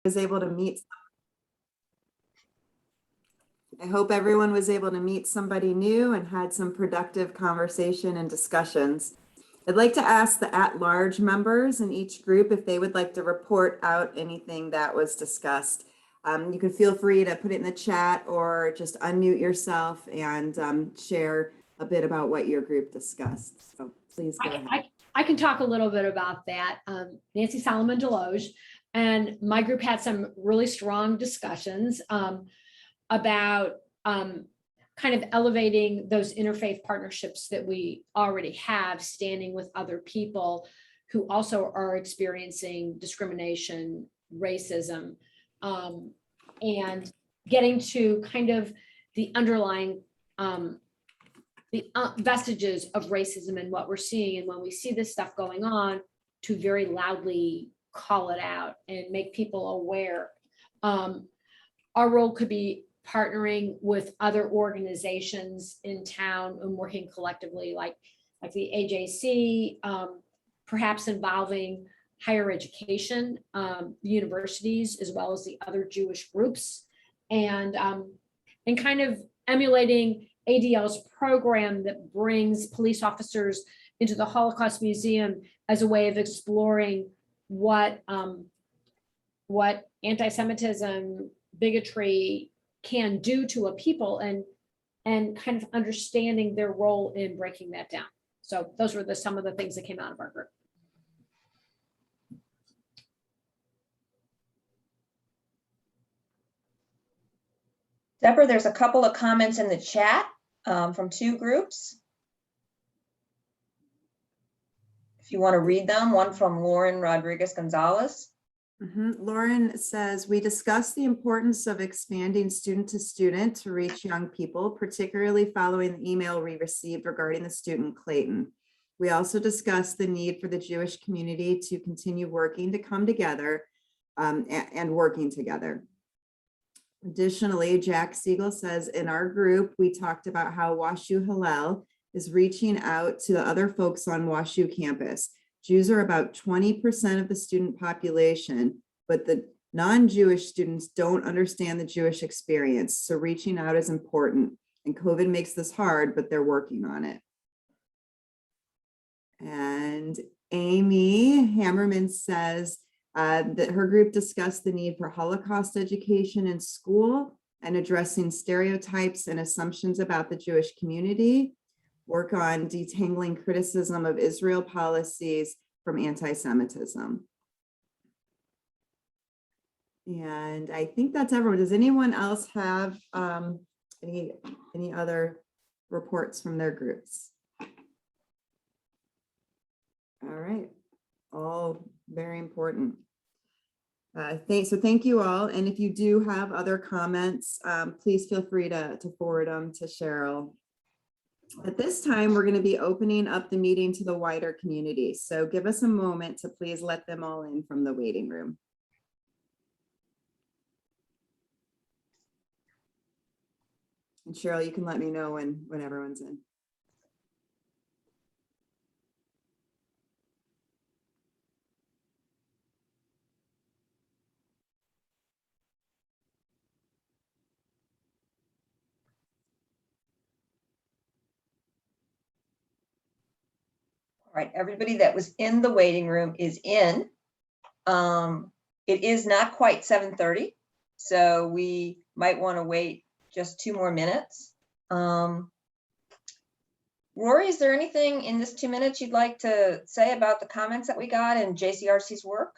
was able to meet. I hope everyone was able to meet somebody new and had some productive conversation and discussions. I'd like to ask the at-large members in each group if they would like to report out anything that was discussed. You can feel free to put it in the chat or just unmute yourself and share a bit about what your group discussed. So please go ahead. I can talk a little bit about that. Nancy Solomon Deloge and my group had some really strong discussions about kind of elevating those interfaith partnerships that we already have, standing with other people who also are experiencing discrimination, racism, and getting to kind of the underlying vestiges of racism and what we're seeing. And when we see this stuff going on, to very loudly call it out and make people aware. Our role could be partnering with other organizations in town and working collectively, like the AJC, perhaps involving higher education, universities, as well as the other Jewish groups, and kind of emulating ADL's program that brings police officers into the Holocaust Museum as a way of exploring what anti-Semitism, bigotry can do to a people, and kind of understanding their role in breaking that down. So those were some of the things that came out of our group. Deborah, there's a couple of comments in the chat from two groups. If you want to read them, one from Lauren Rodriguez Gonzalez. Lauren says, we discussed the importance of expanding student to student to reach young people, particularly following the email we received regarding the student Clayton. We also discussed the need for the Jewish community to continue working to come together and working together. Additionally, Jack Siegel says, in our group, we talked about how WashU Hillel is reaching out to the other folks on WashU campus. Jews are about 20% of the student population, but the non-Jewish students don't understand the Jewish experience. So reaching out is important, and COVID makes this hard, but they're working on it. And Amy Hammerman says that her group discussed the need for Holocaust education in school and addressing stereotypes and assumptions about the Jewish community, work on detangling criticism of Israel policies from anti-Semitism. And I think that's everyone. Does anyone else have any other reports from their groups? All right, all very important. So thank you all. And if you do have other comments, please feel free to forward them to Cheryl. At this time, we're going to be opening up the meeting to the wider community. So give us a moment to please let them all in from the waiting room. And Cheryl, you can let me know when everyone's in. All right, everybody that was in the waiting room is in. It is not quite 7:30, so we might want to wait just 2 more minutes. Rory, is there anything in this 2 minutes you'd like to say about the comments that we got in JCRC's work?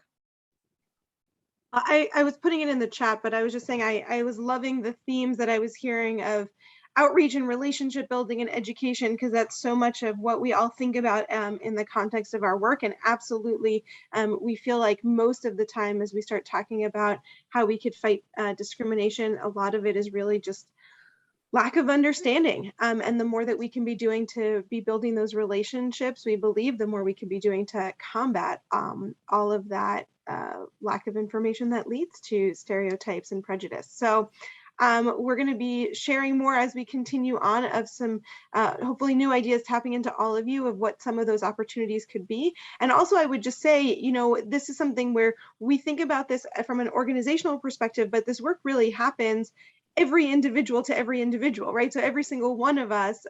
I was putting it in the chat, but I was just saying I was loving the themes that I was hearing of outreach and relationship building and education, because that's so much of what we all think about in the context of our work. And absolutely, we feel like most of the time as we start talking about how we could fight discrimination, a lot of it is really just lack of understanding. And the more that we can be doing to be building those relationships, we believe the more we can be doing to combat all of that lack of information that leads to stereotypes and prejudice. So We're going to be sharing more as we continue on of some hopefully new ideas, tapping into all of you of what some of those opportunities could be. And also I would just say, this is something where we think about this from an organizational perspective, but this work really happens every individual to every individual, right? So every single one of us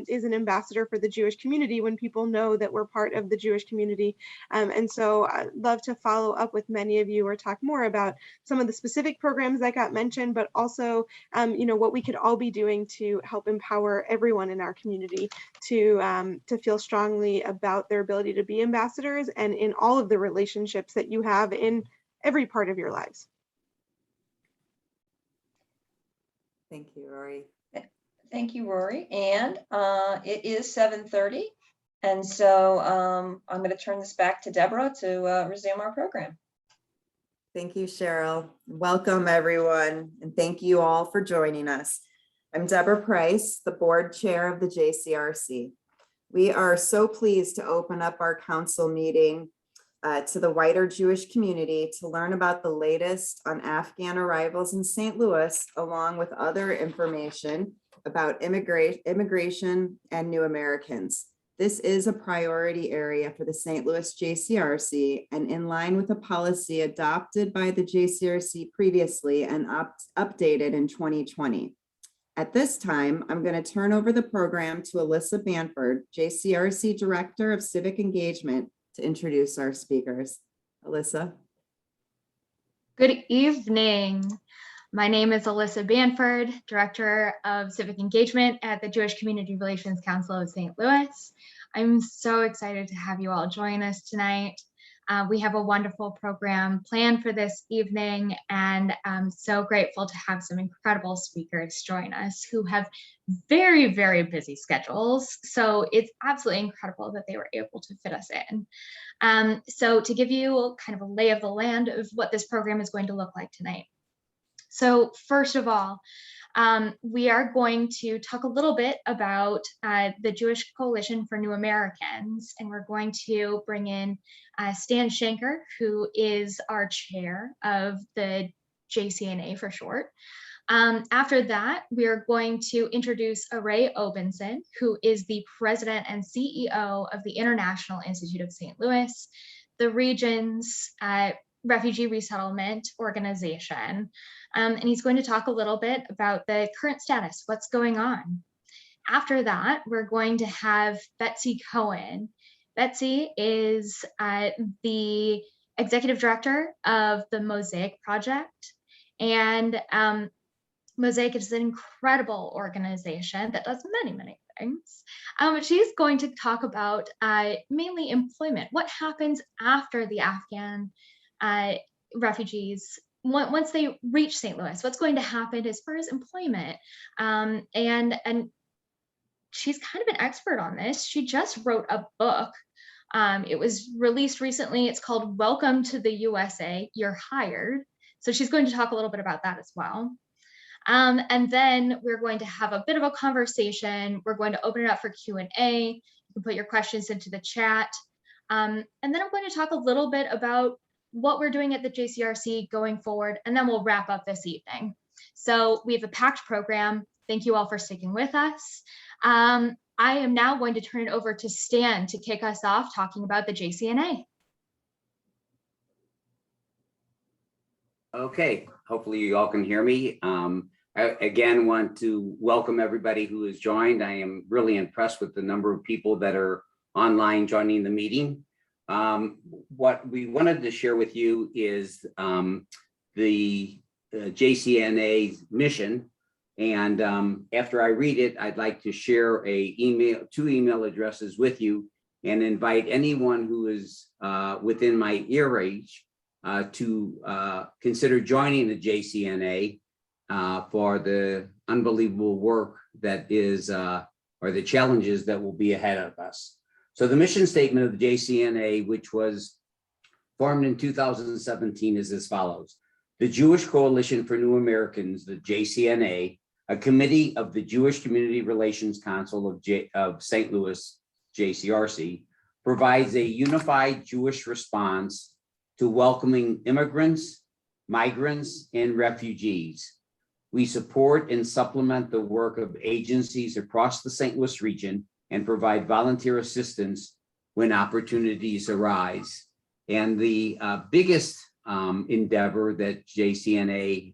is an ambassador for the Jewish community when people know that we're part of the Jewish community. And so I'd love to follow up with many of you or talk more about some of the specific programs that got mentioned, but also, what we could all be doing to help empower everyone in our community to feel strongly about their ability to be ambassadors and in all of the relationships that you have in every part of your lives. Thank you, Rory. Thank you, Rory. And it is 7:30. And so I'm going to turn this back to Deborah to resume our program. Thank you, Cheryl. Welcome, everyone, and thank you all for joining us. I'm Deborah Price, the board chair of the JCRC. We are so pleased to open up our council meeting to the wider Jewish community to learn about the latest on Afghan arrivals in St. Louis, along with other information about immigration and new Americans. This is a priority area for the St. Louis JCRC and in line with a policy adopted by the JCRC previously and updated in 2020. At this time, I'm going to turn over the program to Alyssa Banford, JCRC Director of Civic Engagement, to introduce our speakers. Alyssa. Good evening. My name is Alyssa Banford, Director of Civic Engagement at the Jewish Community Relations Council of St. Louis. I'm so excited to have you all join us tonight. We have a wonderful program planned for this evening, and I'm so grateful to have some incredible speakers join us who have very, very busy schedules. So it's absolutely incredible that they were able to fit us in. So to give you kind of a lay of the land of what this program is going to look like tonight. So first of all, we are going to talk a little bit about the Jewish Coalition for New Americans, and we're going to bring in Stan Shanker, who is our chair of the JCNA for short. After that, we are going to introduce Arrey Obenson, who is the president and CEO of the International Institute of St. Louis, the region's refugee resettlement organization. And he's going to talk a little bit about the current status, what's going on. After that, we're going to have Betsy Cohen. Betsy is the executive director of the Mosaic project. And Mosaic is an incredible organization that does many, many things. She's going to talk about mainly employment. What happens after the Afghan refugees, once they reach St. Louis, what's going to happen as far as employment? And she's kind of an expert on this. She just wrote a book. It was released recently. It's called Welcome to the USA, You're Hired. So she's going to talk a little bit about that as well. And then we're going to have a bit of a conversation. We're going to open it up for Q&A. You can put your questions into the chat. And then I'm going to talk a little bit about what we're doing at the JCRC going forward, and then we'll wrap up this evening. So we have a packed program. Thank you all for sticking with us. I am now going to turn it over to Stan to kick us off talking about the JCNA. Okay, hopefully you all can hear me. I again want to welcome everybody who has joined. I am really impressed with the number of people that are online joining the meeting. What we wanted to share with you is the JCNA's mission. And after I read it, I'd like to share two email addresses with you and invite anyone who is within my ear range to consider joining the JCNA for the unbelievable work that is, or the challenges that will be ahead of us. So the mission statement of the JCNA, which was formed in 2017, is as follows. The Jewish Coalition for New Americans, the JCNA, a committee of the Jewish Community Relations Council of St. Louis, JCRC, provides a unified Jewish response to welcoming immigrants, migrants, and refugees. We support and supplement the work of agencies across the St. Louis region and provide volunteer assistance when opportunities arise. And the biggest endeavor that JCNA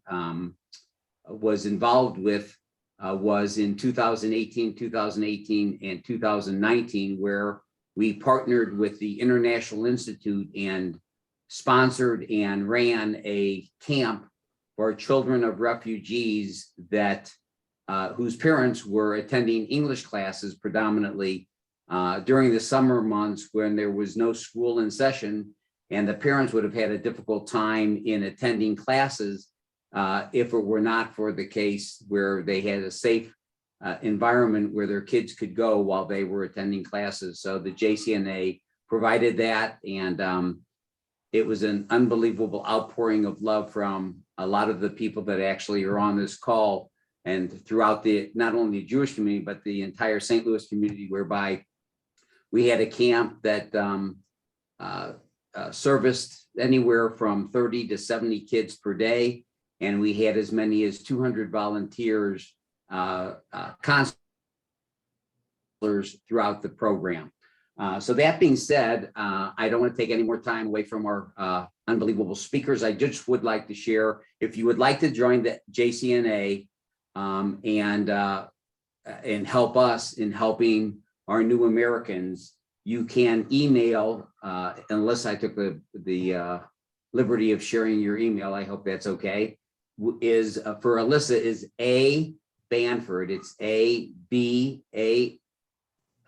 was involved with was in 2018, and 2019, where we partnered with the International Institute and sponsored and ran a camp for children of refugees that whose parents were attending English classes predominantly during the summer months when there was no school in session, and the parents would have had a difficult time in attending classes if it were not for the case where they had a safe environment where their kids could go while they were attending classes. So the JCNA provided that, and it was an unbelievable outpouring of love from a lot of the people that actually are on this call and throughout the, not only the Jewish community, but the entire St. Louis community, whereby we had a camp that serviced anywhere from 30 to 70 kids per day. And we had as many as 200 volunteers, counselors throughout the program. So that being said, I don't want to take any more time away from our unbelievable speakers. I just would like to share, if you would like to join the JCNA and help us in helping our new Americans, you can email, unless I took the liberty of sharing your email, I hope that's okay, is for Alyssa is A Banford. It's A-B-A.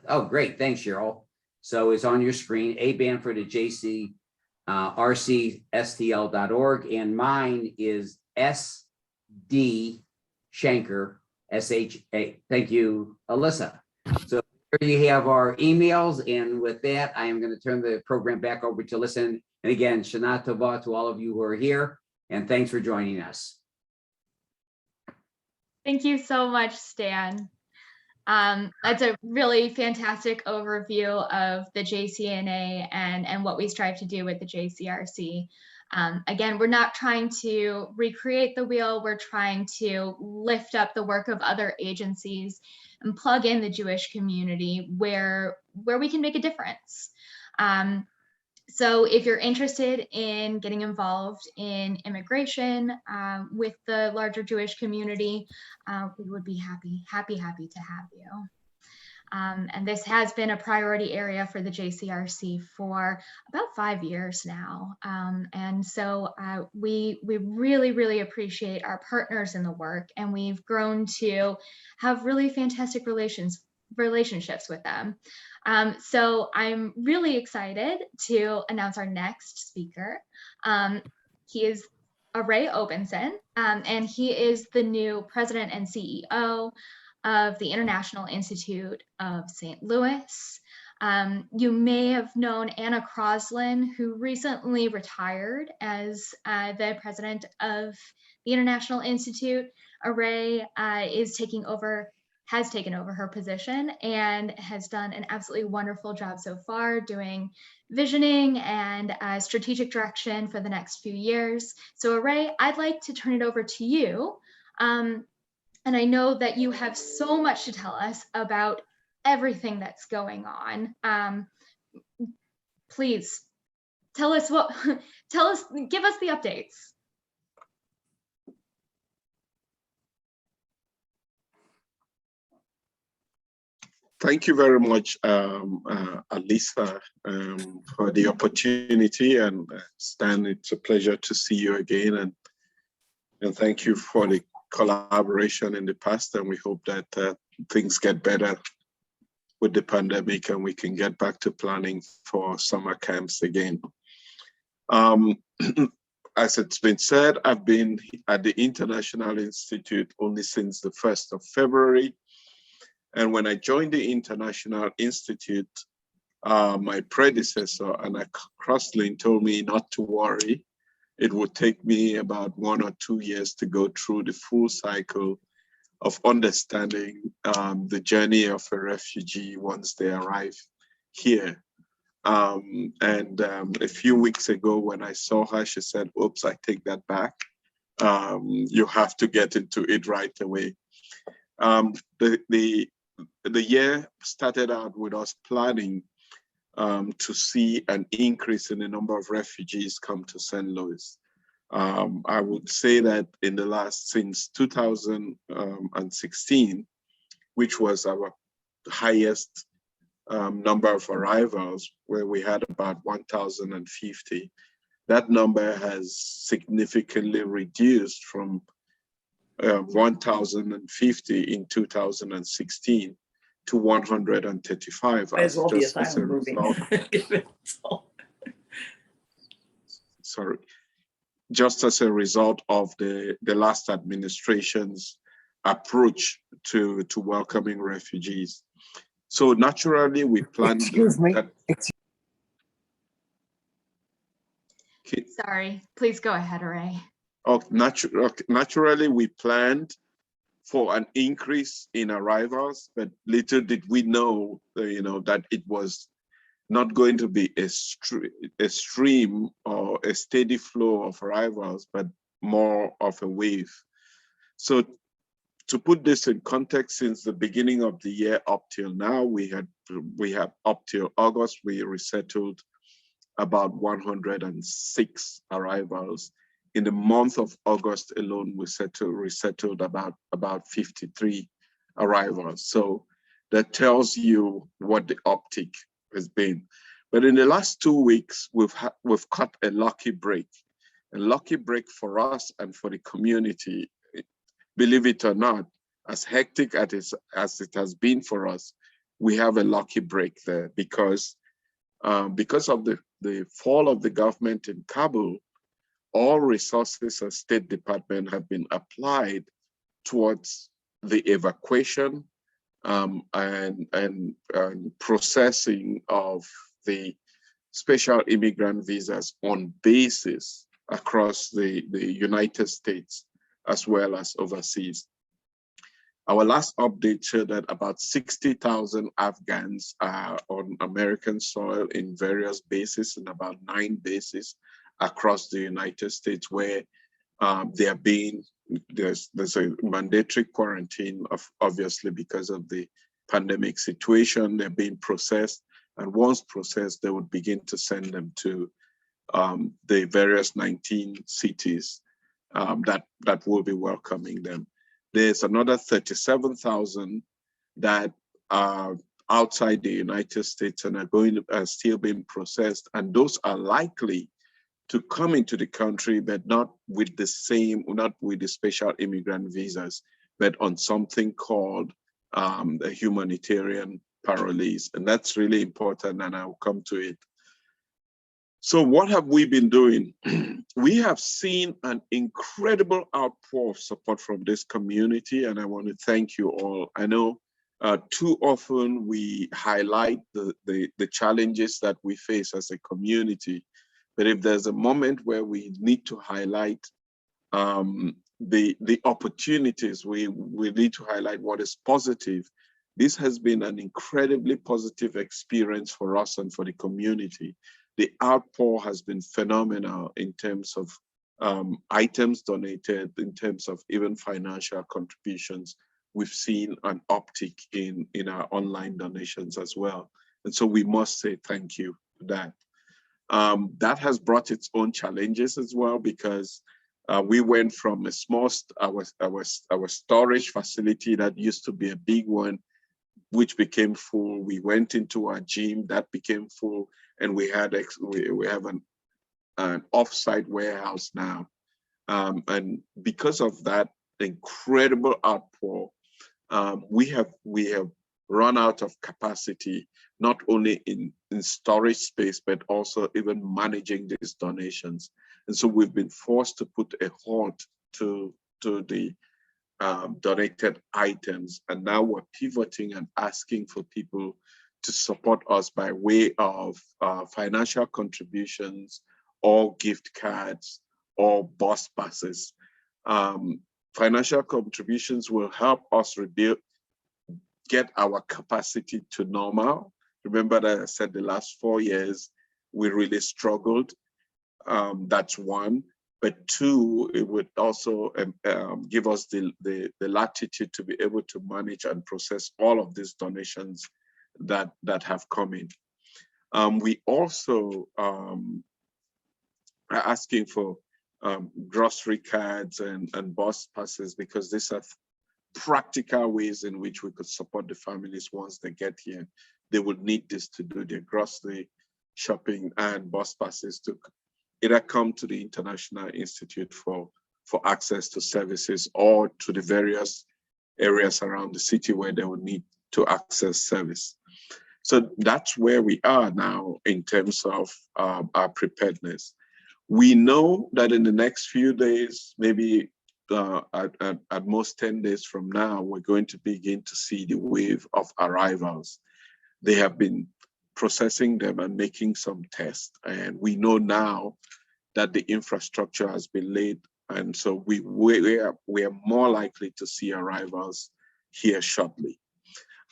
Oh, great. Thanks, Cheryl. So it's on your screen, A Banford at JCRCSTL.org. And mine is S.D. Shanker, S-H-A. Thank you, Alyssa. So here you have our emails. And with that, I am going to turn the program back over to Alyssa. And again, Shana Tova to all of you who are here. And thanks for joining us. Thank you so much, Stan. That's a really fantastic overview of the JCNA and what we strive to do with the JCRC. Again, we're not trying to recreate the wheel. We're trying to lift up the work of other agencies and plug in the Jewish community where we can make a difference. So if you're interested in getting involved in immigration with the larger Jewish community, we would be happy to have you. And this has been a priority area for the JCRC for about 5 years now. And so we really, really appreciate our partners in the work, and we've grown to have really fantastic relationships with them. So I'm really excited to announce our next speaker. He is Arrey Obenson, and he is the new president and CEO of the International Institute of St. Louis. You may have known Anna Croslin, who recently retired as the president of the International Institute. Arrey has taken over her position and has done an absolutely wonderful job so far, doing visioning and strategic direction for the next few years. So Arrey, I'd like to turn it over to you. And I know that you have so much to tell us about everything that's going on. Please give us the updates. Thank you very much, Alyssa, for the opportunity, and Stan, it's a pleasure to see you again, and thank you for the collaboration in the past, and we hope that things get better with the pandemic and we can get back to planning for summer camps again. As it's been said, I've been at the International Institute only since the 1st of February. And when I joined the International Institute, my predecessor, Anna Croslin, told me not to worry. It would take me about 1 or 2 years to go through the full cycle of understanding the journey of a refugee once they arrive here. A few weeks ago when I saw her, she said, oops, I take that back. you have to get into it right away. The year started out with us planning to see an increase in the number of refugees come to St. Louis. I would say that in the since 2016, which was our highest number of arrivals, where we had about 1,050, that number has significantly reduced from 1,050 in 2016 to 135. Might as well be asylum moving. Sorry, just as a result of the last administration's approach to welcoming refugees. So naturally, we plan. Excuse me. Sorry, please go ahead, Arrey. Naturally, we planned for an increase in arrivals, but little did we know, that it was not going to be a stream or a steady flow of arrivals, but more of a wave. So to put this in context, since the beginning of the year up till now, we have up till August, we resettled about 106 arrivals. In the month of August alone, we resettled about 53 arrivals. So that tells you what the uptick has been. But in the last 2 weeks, we've cut a lucky break. A lucky break for us and for the community. Believe it or not, as hectic as it has been for us, we have a lucky break there because of the fall of the government in Kabul. All resources of State Department have been applied towards the evacuation and processing of the special immigrant visas on bases across the United States as well as overseas. Our last update showed that about 60,000 Afghans are on American soil in various bases, in about 9 bases across the United States, where there's a mandatory quarantine, obviously because of the pandemic situation. They're being processed, and once processed, they would begin to send them to the various 19 cities that will be welcoming them. There's another 37,000 that are outside the United States and are still being processed, and those are likely to come into the country, but not with the special immigrant visas, but on something called a humanitarian parolees. And that's really important, and I'll come to it. So what have we been doing? We have seen an incredible outpour of support from this community, and I want to thank you all. I know too often we highlight the challenges that we face as a community, but if there's a moment where we need to highlight the opportunities, we need to highlight what is positive. This has been an incredibly positive experience for us and for the community. The outpour has been phenomenal in terms of items donated, in terms of even financial contributions. We've seen an uptick in our online donations as well. And so we must say thank you for that. That has brought its own challenges as well, because we went from a small, our storage facility that used to be a big one, which became full. We went into our gym, that became full, and we have an offsite warehouse now. And because of that incredible outpour, we have run out of capacity, not only in storage space, but also even managing these donations. And so we've been forced to put a halt to the donated items. And now we're pivoting and asking for people to support us by way of financial contributions or gift cards or bus passes. Financial contributions will help us get our capacity to normal. Remember that I said the last 4 years, we really struggled. That's one. but two, it would also give us the latitude to be able to manage and process all of these donations that have come in. We also are asking for grocery cards and bus passes, because these are practical ways in which we could support the families once they get here. They would need this to do their grocery shopping and bus passes to either come to the International Institute for access to services, or to the various areas around the city where they would need to access service. So that's where we are now in terms of our preparedness. We know that in the next few days, maybe at most 10 days from now, we're going to begin to see the wave of arrivals. They have been processing them and making some tests. And we know now that the infrastructure has been laid. And so we are more likely to see arrivals here shortly.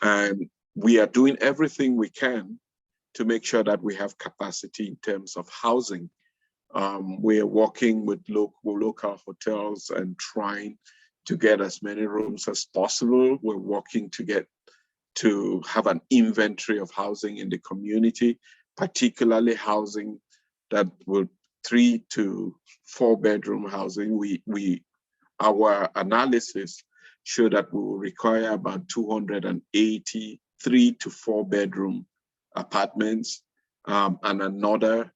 And we are doing everything we can to make sure that we have capacity in terms of housing. We are working with local hotels and trying to get as many rooms as possible. We're working to have an inventory of housing in the community, particularly housing that will 3 to 4 bedroom housing. Our analysis show that we will require about 280 3 to 4 bedroom apartments, and another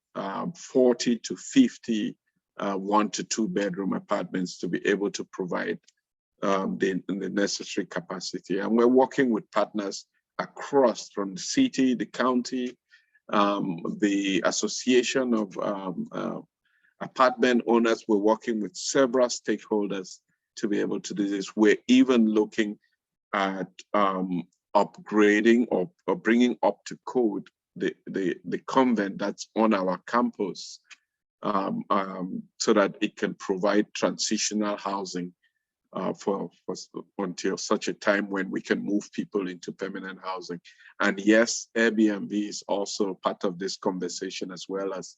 40 to 50 1 to 2 bedroom apartments to be able to provide the necessary capacity. And we're working with partners across, from the city, the county, the association of apartment owners. We're working with several stakeholders to be able to do this. We're even looking at upgrading or bringing up to code the convent that's on our campus, so that it can provide transitional housing until such a time when we can move people into permanent housing. And yes, Airbnb is also part of this conversation, as well as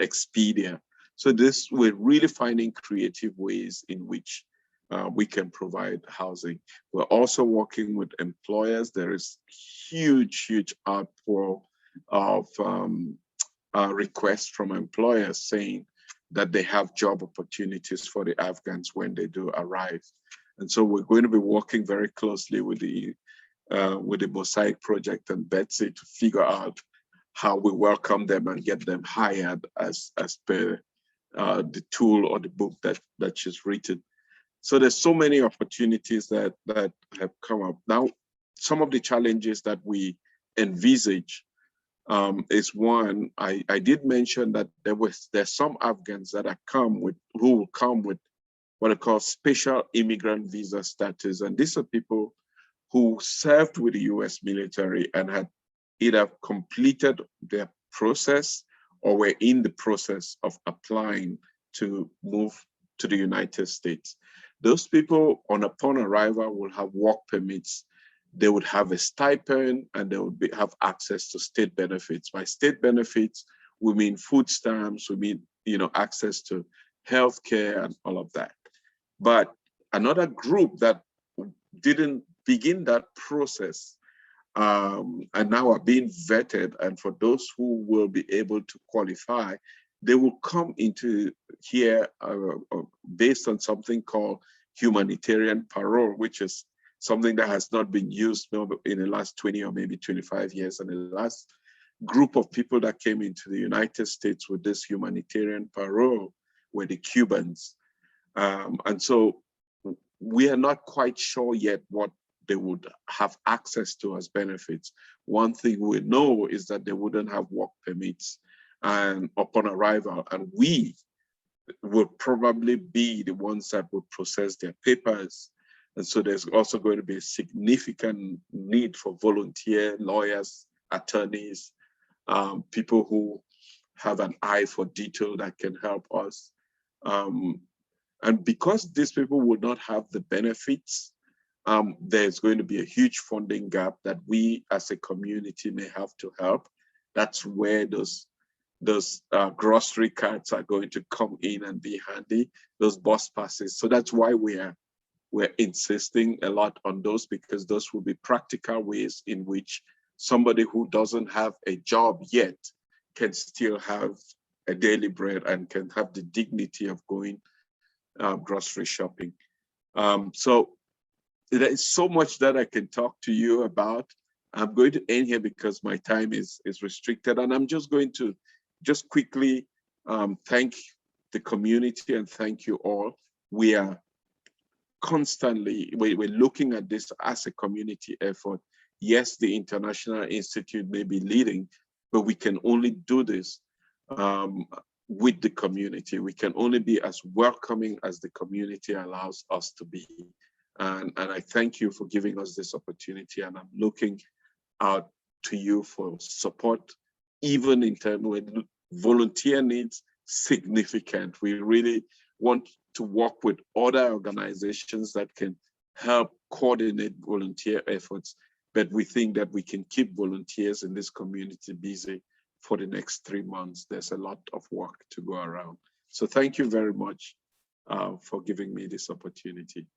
Expedia. So we're really finding creative ways in which we can provide housing. We're also working with employers. There is huge outpour of requests from employers saying that they have job opportunities for the Afghans when they do arrive. And so we're going to be working very closely with the Mosaic project and Betsy to figure out how we welcome them and get them hired as per the tool or the book that she's written. So there's so many opportunities that have come up. Now, some of the challenges that we envisage is one, I did mention that there's some Afghans that who will come with what I call special immigrant visa status. And these are people who served with the US military and had either completed their process or were in the process of applying to move to the United States. Those people, upon arrival, will have work permits. They would have a stipend, and they would have access to state benefits. By state benefits, we mean food stamps, we mean access to healthcare and all of that. But another group that didn't begin that process and now are being vetted, and for those who will be able to qualify, they will come into here based on something called humanitarian parole, which is something that has not been used in the last 20 or maybe 25 years. And the last group of people that came into the United States with this humanitarian parole were the Cubans. And so we are not quite sure yet what they would have access to as benefits. One thing we know is that they wouldn't have work permits and upon arrival, and we will probably be the ones that will process their papers. And so there's also going to be a significant need for volunteer lawyers, attorneys, people who have an eye for detail that can help us. And because these people will not have the benefits, there's going to be a huge funding gap that we as a community may have to help. That's where those those grocery carts are going to come in and be handy, those bus passes. So that's why we're insisting a lot on those, because those will be practical ways in which somebody who doesn't have a job yet can still have a daily bread and can have the dignity of going grocery shopping. So there is so much that I can talk to you about. I'm going to end here because my time is restricted, and I'm just going to quickly thank the community and thank you all. We are constantly, we're looking at this as a community effort. Yes, the International Institute may be leading, but we can only do this with the community. We can only be as welcoming as the community allows us to be. And I thank you for giving us this opportunity, and I'm looking out to you for support, even in terms when volunteer needs significant. We really want to work with other organizations that can help coordinate volunteer efforts, but we think that we can keep volunteers in this community busy for the next 3 months. There's a lot of work to go around. So thank you very much for giving me this opportunity.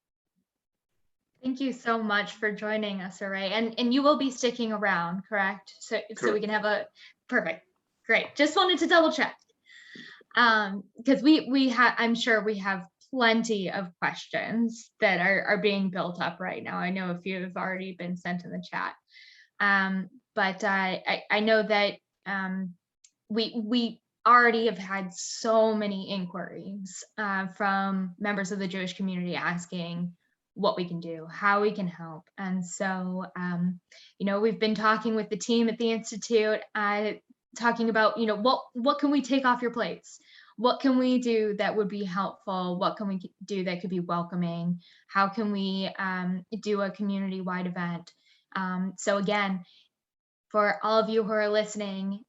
Thank you so much for joining us, Arrey. And you will be sticking around, correct? So we can have a perfect, great. Just wanted to double check. Because I'm sure we have plenty of questions that are being built up right now. I know a few have already been sent in the chat. But I know that we already have had so many inquiries from members of the Jewish community asking what we can do, how we can help. And so, we've been talking with the team at the Institute, talking about, what can we take off your plates? What can we do that would be helpful? What can we do that could be welcoming? How can we do a community-wide event? So again, for all of you who are listening,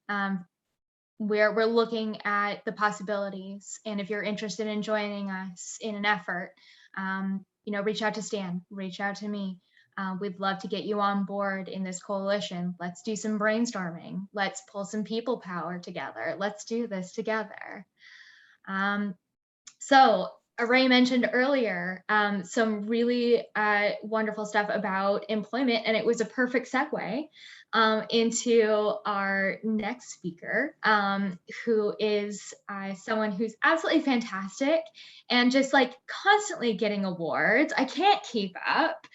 we're looking at the possibilities. And if you're interested in joining us in an effort, reach out to Stan, reach out to me. We'd love to get you on board in this coalition. Let's do some brainstorming. Let's pull some people power together. Let's do this together. So Arrey mentioned earlier some really wonderful stuff about employment, and it was a perfect segue into our next speaker, who is someone who's absolutely fantastic and just like constantly getting awards. I can't keep up.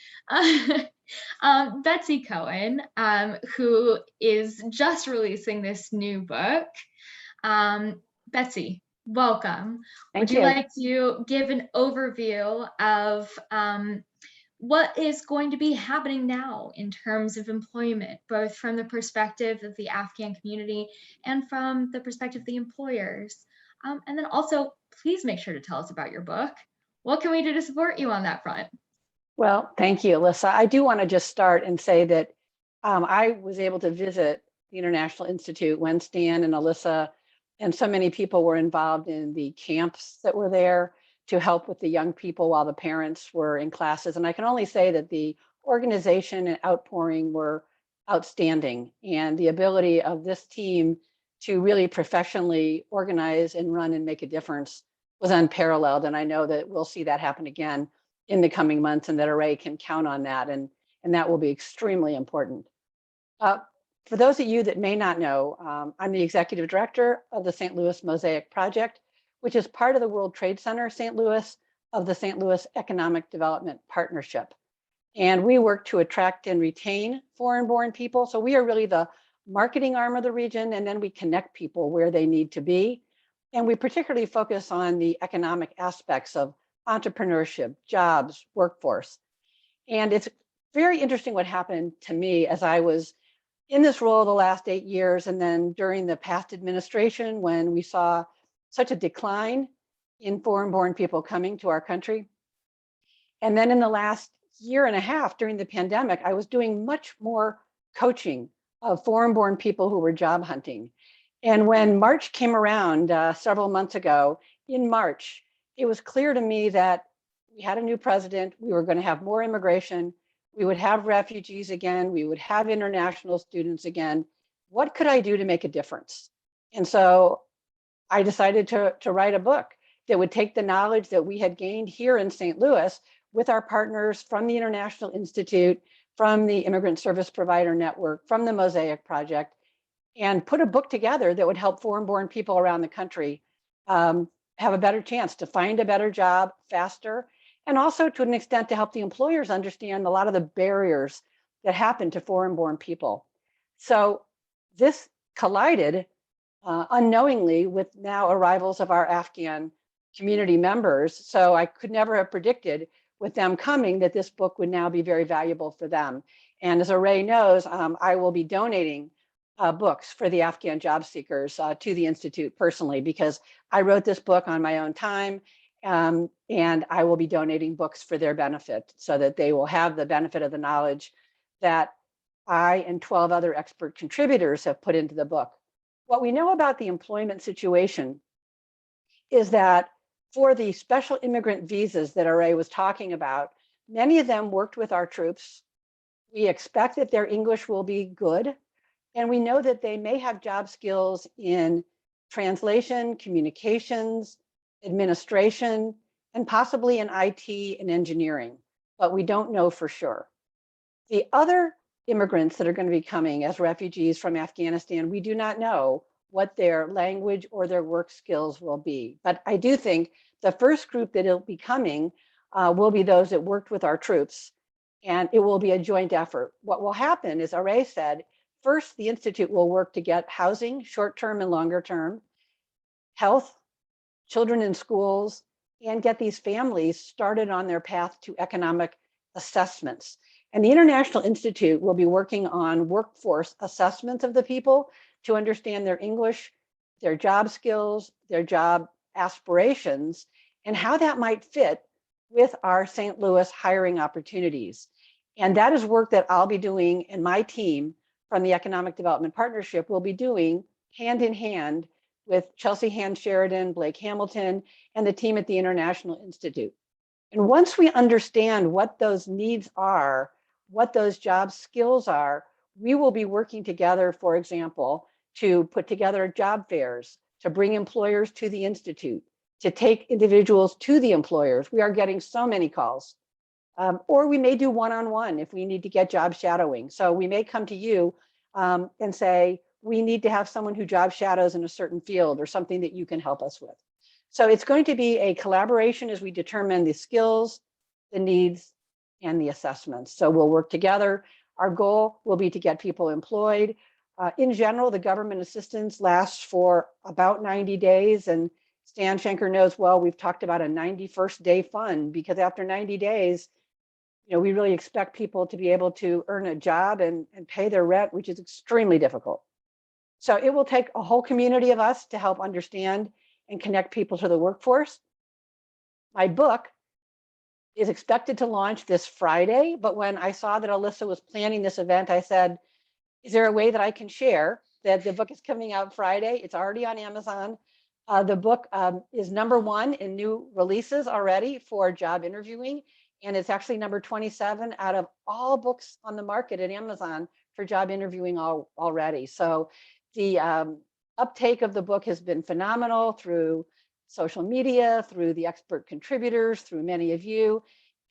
Betsy Cohen, who is just releasing this new book. Betsy, welcome. Would you like to give an overview of what is going to be happening now in terms of employment, both from the perspective of the Afghan community and from the perspective of the employers? And then also, please make sure to tell us about your book. What can we do to support you on that front? Well, thank you, Alyssa. I do want to just start and say that I was able to visit the International Institute when Stan and Alyssa and so many people were involved in the camps that were there to help with the young people while the parents were in classes. And I can only say that the organization and outpouring were outstanding. And the ability of this team to really professionally organize and run and make a difference was unparalleled. And I know that we'll see that happen again in the coming months, and that Arrey can count on that. And that will be extremely important. For those of you that may not know, I'm the executive director of the St. Louis Mosaic Project, which is part of the World Trade Center St. Louis of the St. Louis Economic Development Partnership. And we work to attract and retain foreign-born people. So we are really the marketing arm of the region, and then we connect people where they need to be. And we particularly focus on the economic aspects of entrepreneurship, jobs, workforce. And it's very interesting what happened to me as I was in this role the last 8 years, and then during the past administration when we saw such a decline in foreign-born people coming to our country. And then in the last year and a half during the pandemic, I was doing much more coaching of foreign-born people who were job hunting. And when March came around several months ago, in March, it was clear to me that we had a new president, we were going to have more immigration, we would have refugees again, we would have international students again. What could I do to make a difference? And so I decided to write a book that would take the knowledge that we had gained here in St. Louis with our partners from the International Institute, from the Immigrant Service Provider Network, from the Mosaic Project, and put a book together that would help foreign-born people around the country have a better chance to find a better job faster, and also to an extent to help the employers understand a lot of the barriers that happen to foreign-born people. So this collided unknowingly with now arrivals of our Afghan community members. So I could never have predicted with them coming that this book would now be very valuable for them. And as Arrey knows, I will be donating books for the Afghan job seekers to the Institute personally, because I wrote this book on my own time, and I will be donating books for their benefit so that they will have the benefit of the knowledge that I and 12 other expert contributors have put into the book. What we know about the employment situation is that for the special immigrant visas that Arrey was talking about, many of them worked with our troops. We expect that their English will be good, and we know that they may have job skills in translation, communications, administration, and possibly in IT and engineering, but we don't know for sure. The other immigrants that are going to be coming as refugees from Afghanistan, we do not know what their language or their work skills will be. But I do think the first group that will be coming will be those that worked with our troops, and it will be a joint effort. What will happen, as Arrey said, first, the Institute will work to get housing, short-term and longer-term, health, children in schools, and get these families started on their path to economic assessments. And the International Institute will be working on workforce assessments of the people to understand their English, their job skills, their job aspirations, and how that might fit with our St. Louis hiring opportunities. And that is work that I'll be doing, and my team from the Economic Development Partnership will be doing hand in hand with Chelsea Hand Sheridan, Blake Hamilton, and the team at the International Institute. And once we understand what those needs are, what those job skills are, we will be working together, for example, to put together job fairs, to bring employers to the Institute, to take individuals to the employers. We are getting so many calls. Or we may do one-on-one if we need to get job shadowing. So we may come to you and say, we need to have someone who job shadows in a certain field or something that you can help us with. So it's going to be a collaboration as we determine the skills, the needs, and the assessments. So we'll work together. Our goal will be to get people employed. In general, the government assistance lasts for about 90 days. And Stan Schenker knows well, we've talked about a 91st day fund, because after 90 days, we really expect people to be able to earn a job and pay their rent, which is extremely difficult. So it will take a whole community of us to help understand and connect people to the workforce. My book is expected to launch this Friday, but when I saw that Alyssa was planning this event, I said, is there a way that I can share that the book is coming out Friday? It's already on Amazon. The book is #1 in new releases already for job interviewing, and it's actually number 27 out of all books on the market at Amazon for job interviewing already. So the uptake of the book has been phenomenal through social media, through the expert contributors, through many of you.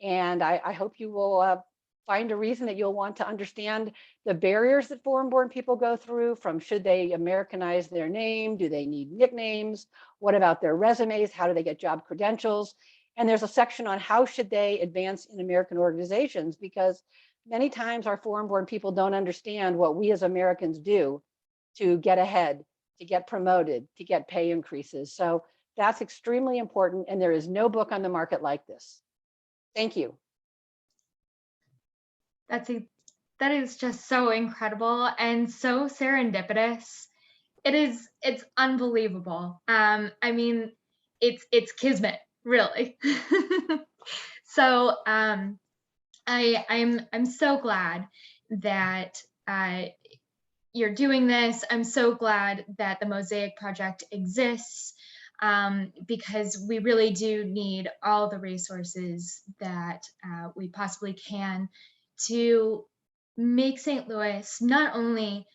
And I hope you will find a reason that you'll want to understand the barriers that foreign-born people go through, from should they Americanize their name? Do they need nicknames? What about their resumes? How do they get job credentials? And there's a section on how should they advance in American organizations, because many times our foreign-born people don't understand what we as Americans do to get ahead, to get promoted, to get pay increases. So that's extremely important, and there is no book on the market like this. Thank you. That is just so incredible and so serendipitous. It's unbelievable. I mean, it's kismet, really. So I'm so glad that you're doing this. I'm so glad that the Mosaic Project exists, because we really do need all the resources that we possibly can to make St. Louis not only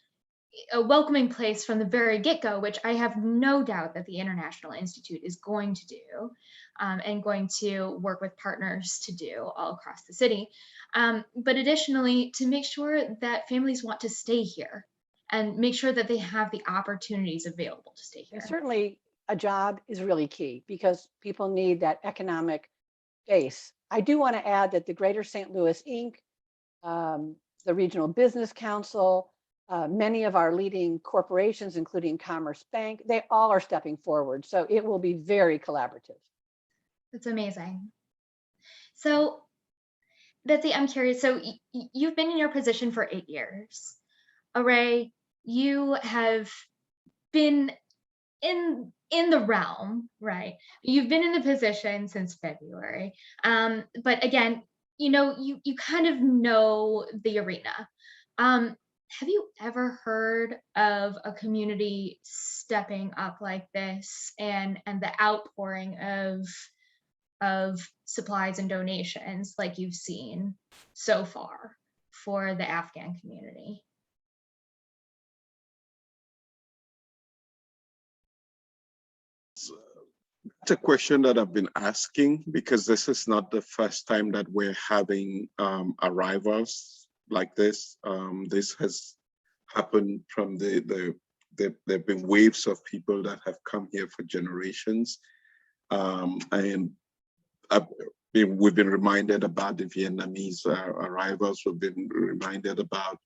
a welcoming place from the very get-go, which I have no doubt that the International Institute is going to do, and going to work with partners to do all across the city. But additionally, to make sure that families want to stay here and make sure that they have the opportunities available to stay here. And certainly a job is really key because people need that economic base. I do want to add that the Greater St. Louis Inc., the Regional Business Council, many of our leading corporations, including Commerce Bank, they all are stepping forward. So it will be very collaborative. That's amazing. So Betsy, I'm curious. So you've been in your position for 8 years. Arrey, you have been in the realm, right? You've been in the position since February. But again, you kind of know the arena. Have you ever heard of a community stepping up like this and the outpouring of supplies and donations like you've seen so far for the Afghan community? It's a question that I've been asking because this is not the first time that we're having arrivals like this. This has happened from there've been waves of people that have come here for generations. And we've been reminded about the Vietnamese arrivals. We've been reminded about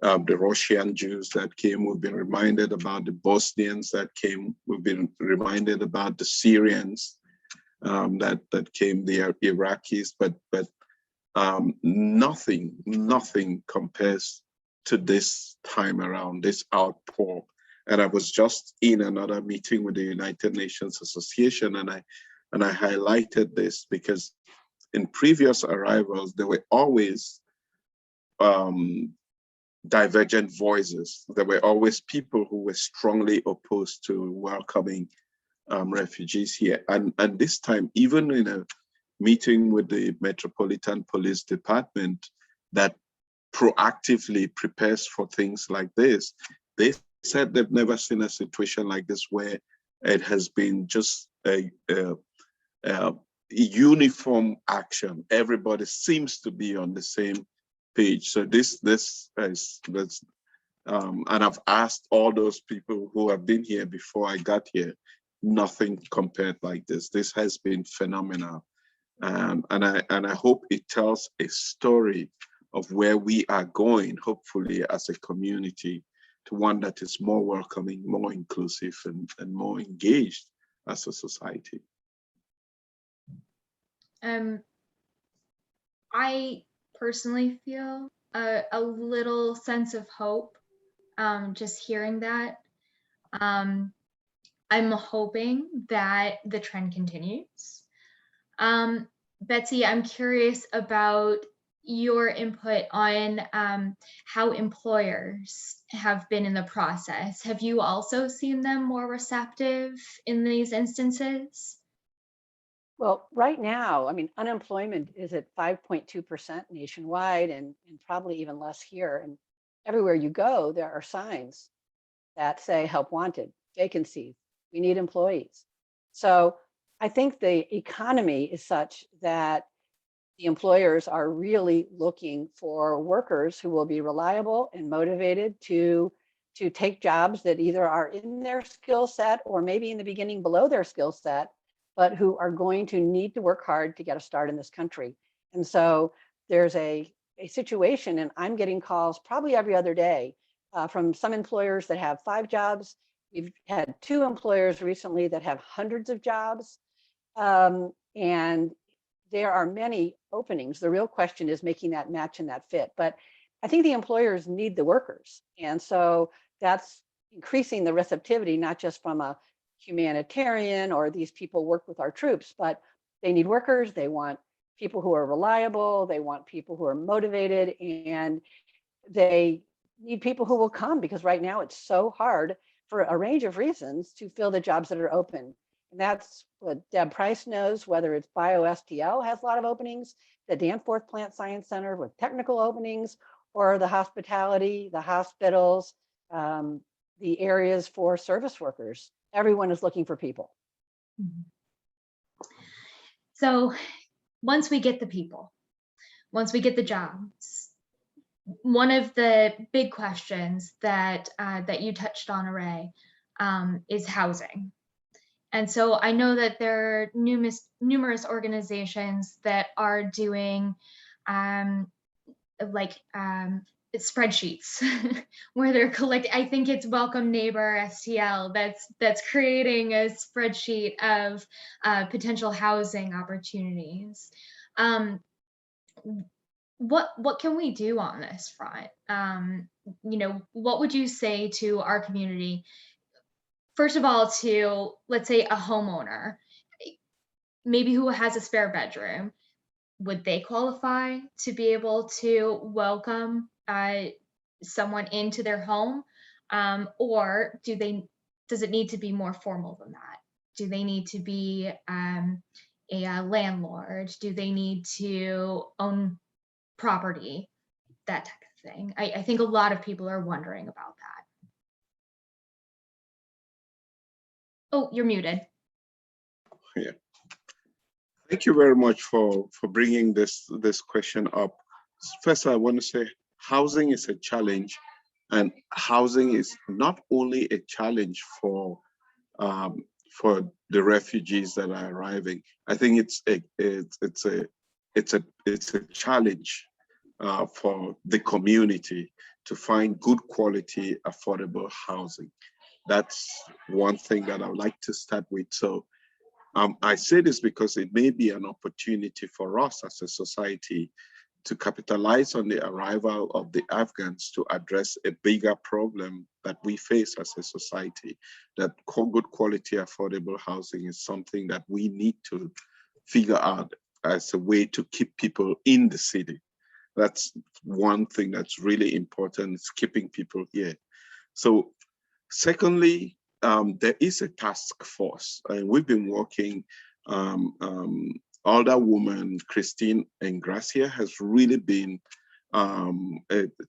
the Russian Jews that came. We've been reminded about the Bosnians that came. We've been reminded about the Syrians that came, the Iraqis, but nothing compares to this time around, this outpour. And I was just in another meeting with the United Nations Association, and I highlighted this because in previous arrivals, there were always divergent voices. There were always people who were strongly opposed to welcoming refugees here. And this time, even in a meeting with the Metropolitan Police Department that proactively prepares for things like this, they said they've never seen a situation like this where it has been just a uniform action. Everybody seems to be on the same page. So this is and I've asked all those people who have been here before I got here, nothing compared like this. This has been phenomenal. And I hope it tells a story of where we are going, hopefully as a community, to one that is more welcoming, more inclusive, and more engaged as a society. I personally feel a little sense of hope just hearing that. I'm hoping that the trend continues. Betsy, I'm curious about your input on how employers have been in the process. Have you also seen them more receptive in these instances? Well, right now, I mean, unemployment is at 5.2% nationwide and probably even less here. And everywhere you go, there are signs that say help wanted, vacancies, we need employees. So I think the economy is such that the employers are really looking for workers who will be reliable and motivated to take jobs that either are in their skill set or maybe in the beginning below their skill set, but who are going to need to work hard to get a start in this country. And so there's a situation, and I'm getting calls probably every other day from some employers that have 5 jobs. We've had 2 employers recently that have hundreds of jobs. And there are many openings. The real question is making that match and that fit. But I think the employers need the workers. And so that's increasing the receptivity, not just from a humanitarian or these people work with our troops, but they need workers. They want people who are reliable. They want people who are motivated, and they need people who will come, because right now it's so hard for a range of reasons to fill the jobs that are open. And that's what Deb Price knows, whether it's BioSTL has a lot of openings, the Danforth Plant Science Center with technical openings, or the hospitality, the hospitals, the areas for service workers. Everyone is looking for people. So once we get the people, once we get the jobs, one of the big questions that that you touched on, Arrey, is housing. And so I know that there are numerous organizations that are doing spreadsheets where they're collecting. I think it's Welcome Neighbor STL that's creating a spreadsheet of potential housing opportunities. What can we do on this front? You know, what would you say to our community? First of all, to, let's say, a homeowner, maybe who has a spare bedroom, would they qualify to be able to welcome someone into their home? Or does it need to be more formal than that? Do they need to be a landlord? Do they need to own property? That type of thing. I think a lot of people are wondering about that. Oh, you're muted. Yeah. Thank you very much for bringing this question up. First, I want to say housing is a challenge, and housing is not only a challenge for the refugees that are arriving. I think it's a challenge for the community to find good quality, affordable housing. That's one thing that I would like to start with. So I say this because it may be an opportunity for us as a society to capitalize on the arrival of the Afghans to address a bigger problem that we face as a society. That good quality, affordable housing is something that we need to figure out as a way to keep people in the city. That's one thing that's really important, is keeping people here. So secondly, there is a task force, and we've been working. Older woman, Christine and Gracia, has really been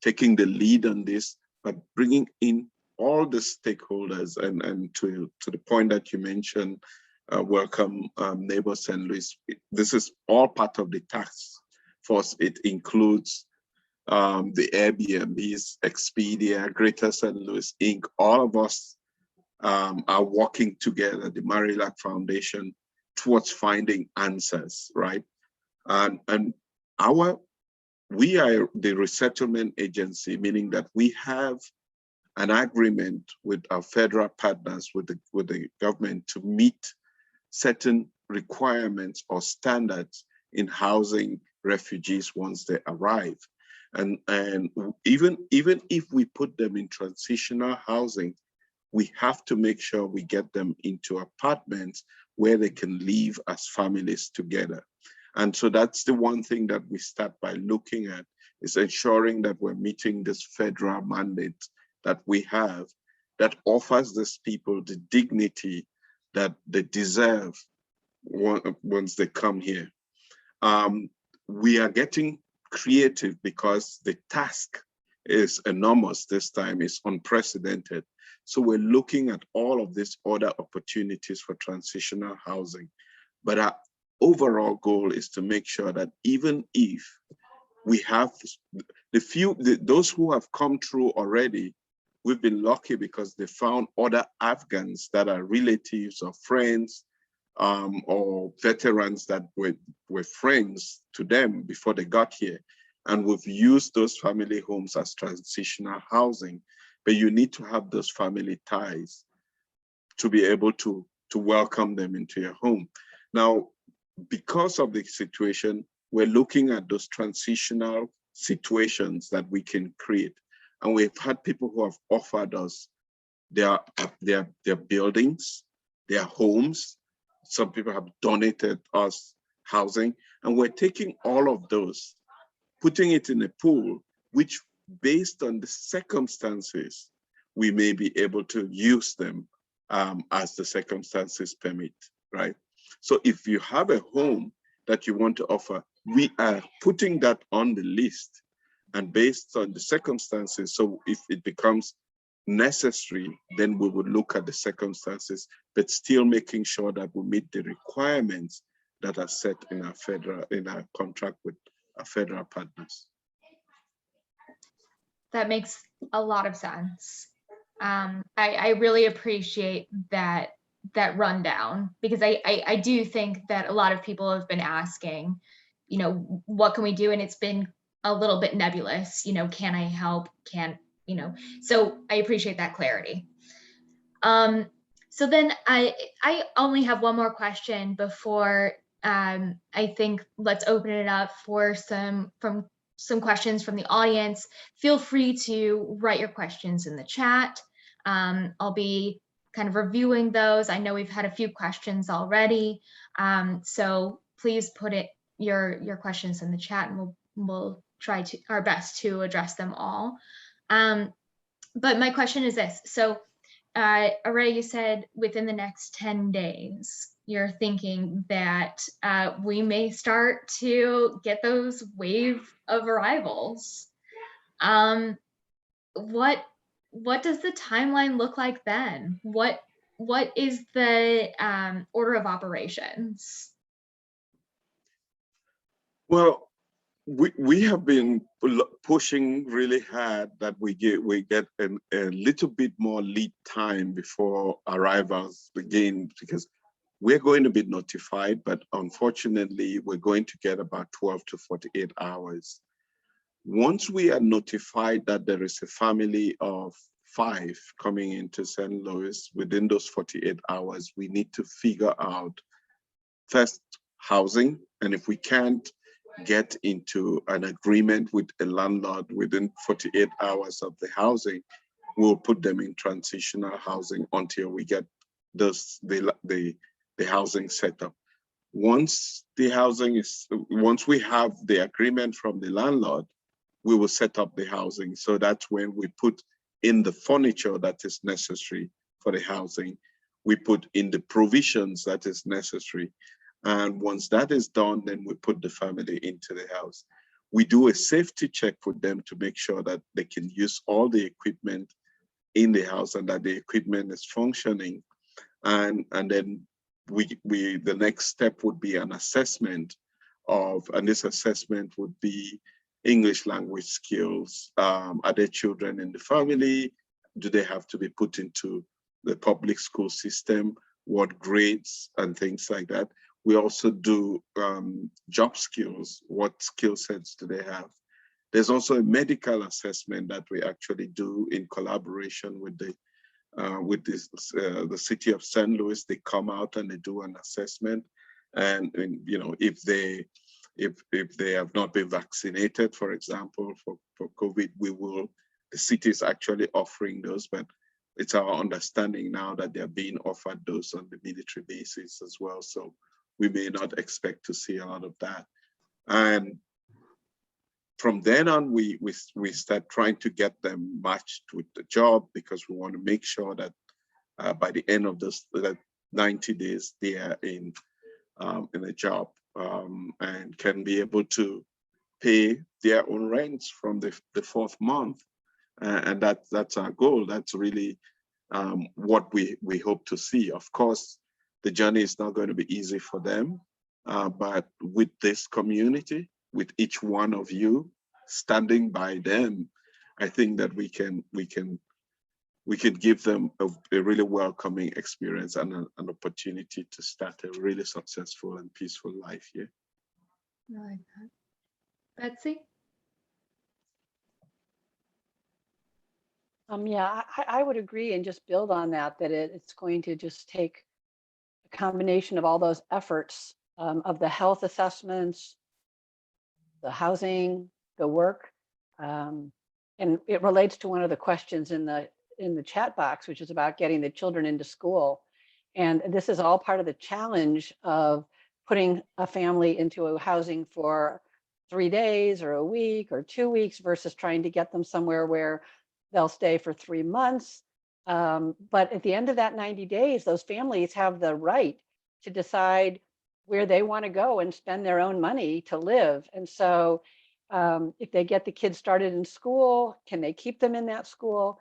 taking the lead on this, but bringing in all the stakeholders, and to the point that you mentioned, Welcome Neighbor St. Louis. This is all part of the task force. It includes the Airbnbs, Expedia, Greater St. Louis Inc. All of us are working together, the Marillac Foundation, towards finding answers, right? And we are the resettlement agency, meaning that we have an agreement with our federal partners, with the government, to meet certain requirements or standards in housing refugees once they arrive. And even if we put them in transitional housing, we have to make sure we get them into apartments where they can live as families together. And so that's the one thing that we start by looking at, is ensuring that we're meeting this federal mandate that we have that offers these people the dignity that they deserve once they come here. We are getting creative because the task is enormous this time, it's unprecedented. So we're looking at all of these other opportunities for transitional housing. But our overall goal is to make sure that even if we have those who have come through already, we've been lucky because they found other Afghans that are relatives or friends, or veterans that were friends to them before they got here. And we've used those family homes as transitional housing. But you need to have those family ties to be able to welcome them into your home. Now, because of the situation, we're looking at those transitional situations that we can create. And we've had people who have offered us their buildings, their homes. Some people have donated us housing, and we're taking all of those, putting it in a pool, which based on the circumstances, we may be able to use them as the circumstances permit, right? So if you have a home that you want to offer, we are putting that on the list, and based on the circumstances, so if it becomes necessary, then we would look at the circumstances, but still making sure that we meet the requirements that are set in our contract with our federal partners. That makes a lot of sense. I really appreciate that rundown, because I do think that a lot of people have been asking, you know, what can we do? And it's been a little bit nebulous, you know, can I help? So I appreciate that clarity. So then I only have one more question before I think let's open it up for some questions from the audience. Feel free to write your questions in the chat. I'll be kind of reviewing those. I know we've had a few questions already. So please put your questions in the chat, and we'll try our best to address them all. But my question is this. So Arrey, you said within the next 10 days, you're thinking that we may start to get those wave of arrivals. What does the timeline look like then? What is the order of operations? Well, we have been pushing really hard that we get a little bit more lead time before arrivals begin, because we're going to be notified, but unfortunately, we're going to get about 12 to 48 hours. Once we are notified that there is a family of 5 coming into St. Louis, within those 48 hours, we need to figure out first housing, and if we can't get into an agreement with a landlord within 48 hours of the housing, we'll put them in transitional housing until we get the housing set up. Once we have the agreement from the landlord, we will set up the housing. So that's when we put in the furniture that is necessary for the housing. We put in the provisions that is necessary. And once that is done, then we put the family into the house. We do a safety check with them to make sure that they can use all the equipment in the house and that the equipment is functioning. And then the next step would be an assessment and this assessment would be English language skills. Are there children in the family? Do they have to be put into the public school system? What grades and things like that? We also do job skills. What skill sets do they have? There's also a medical assessment that we actually do in collaboration with the city of St. Louis. They come out and they do an assessment, and you know, if they have not been vaccinated, for example, for COVID, the city is actually offering those, but it's our understanding now that they're being offered those on the military bases as well. So we may not expect to see a lot of that. And from then on, we start trying to get them matched with the job, because we want to make sure that by the end of that 90 days, they are in a job and can be able to pay their own rents from the 4th month. And that's our goal. That's really what we hope to see. Of course, the journey is not going to be easy for them, but with this community, with each one of you standing by them, I think that we can give them a really welcoming experience and an opportunity to start a really successful and peaceful life here. I like that. Betsy? Yeah, I would agree and just build on that, it's going to just take a combination of all those efforts of the health assessments, the housing, the work. And it relates to one of the questions in the chat box, which is about getting the children into school. And this is all part of the challenge of putting a family into a housing for 3 days or a week or 2 weeks versus trying to get them somewhere where they'll stay for 3 months. But at the end of that 90 days, those families have the right to decide where they want to go and spend their own money to live. And so if they get the kids started in school, can they keep them in that school?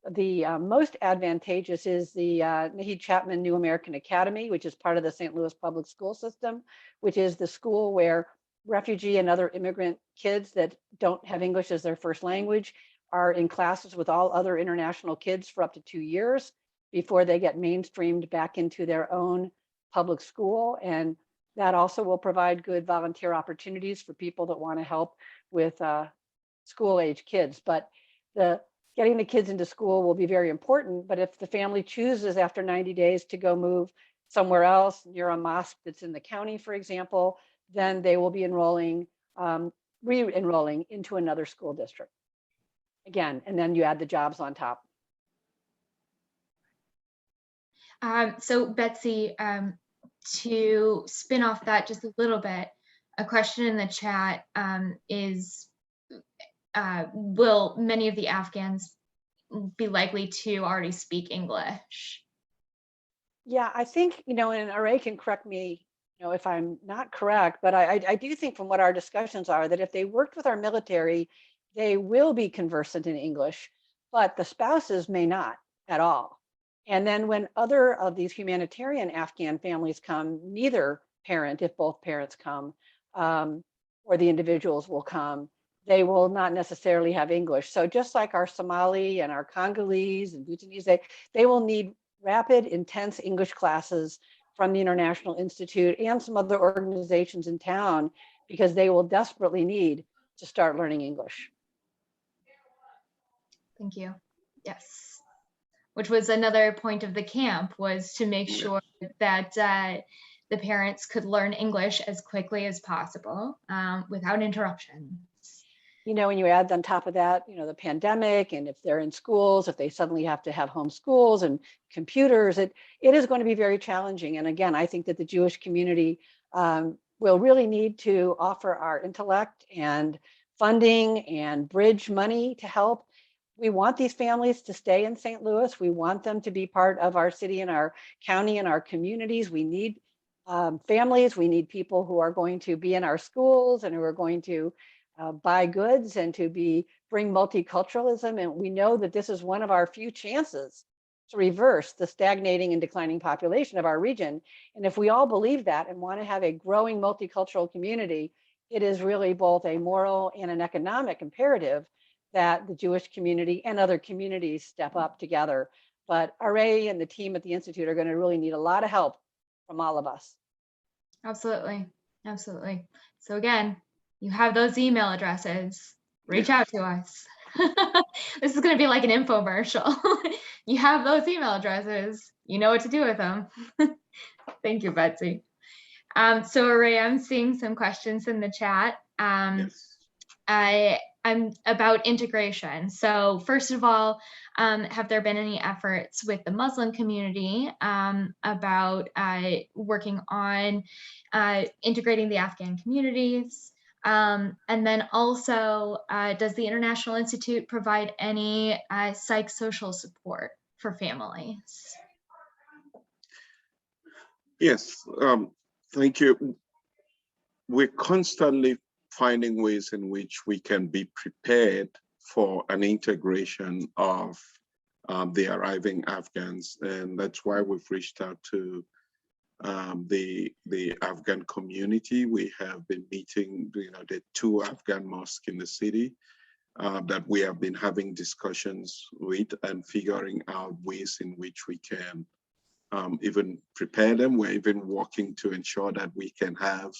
the most advantageous is the Nahid Chapman New American Academy, which is part of the St. Louis public school system, which is the school where refugee and other immigrant kids that don't have English as their first language are in classes with all other international kids for up to 2 years before they get mainstreamed back into their own public school. And that also will provide good volunteer opportunities for people that want to help with school age kids. But getting the kids into school will be very important. But if the family chooses after 90 days to go move somewhere else near a mosque that's in the county, for example, then they will be re-enrolling into another school district. Again, and then you add the jobs on top. So Betsy, to spin off that just a little bit, a question in the chat is, will many of the Afghans be likely to already speak English? Yeah, I think, and Arrey can correct me, if I'm not correct, but I do think from what our discussions are that if they worked with our military, they will be conversant in English, but the spouses may not at all. And then when other of these humanitarian Afghan families come, neither parent, if both parents come, or the individuals will come, they will not necessarily have English. So just like our Somali and our Congolese and Bhutanese, they will need rapid, intense English classes from the International Institute and some other organizations in town, because they will desperately need to start learning English. Thank you. Yes. Which was another point of the camp, was to make sure that the parents could learn English as quickly as possible without interruption. When you add on top of that, the pandemic, and if they're in schools, if they suddenly have to have home schools and computers, it is going to be very challenging. And again, I think that the Jewish community will really need to offer our intellect and funding and bridge money to help. We want these families to stay in St. Louis. We want them to be part of our city and our county and our communities. We need families. We need people who are going to be in our schools and who are going to buy goods and to bring multiculturalism. And we know that this is one of our few chances to reverse the stagnating and declining population of our region. And if we all believe that and want to have a growing multicultural community, it is really both a moral and an economic imperative that the Jewish community and other communities step up together. But Arrey and the team at the Institute are going to really need a lot of help from all of us. Absolutely. Absolutely. So again, you have those email addresses. Reach out to us. This is going to be like an infomercial. You have those email addresses. You know what to do with them. Thank you, Betsy. So Arrey, I'm seeing some questions in the chat. I'm about integration. So first of all, have there been any efforts with the Muslim community about working on integrating the Afghan communities? And then also, does the International Institute provide any psychosocial support for families? Yes, thank you. We're constantly finding ways in which we can be prepared for an integration of the arriving Afghans. And that's why we've reached out to the Afghan community. We have been meeting, the 2 Afghan mosques in the city that we have been having discussions with and figuring out ways in which we can even prepare them. We're even working to ensure that we can have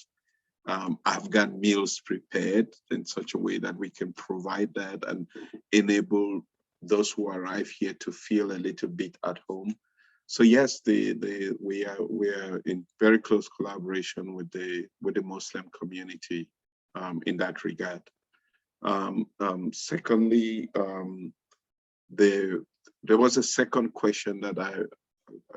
Afghan meals prepared in such a way that we can provide that and enable those who arrive here to feel a little bit at home. So yes, we are in very close collaboration with the Muslim community in that regard. Secondly, there was a second question that I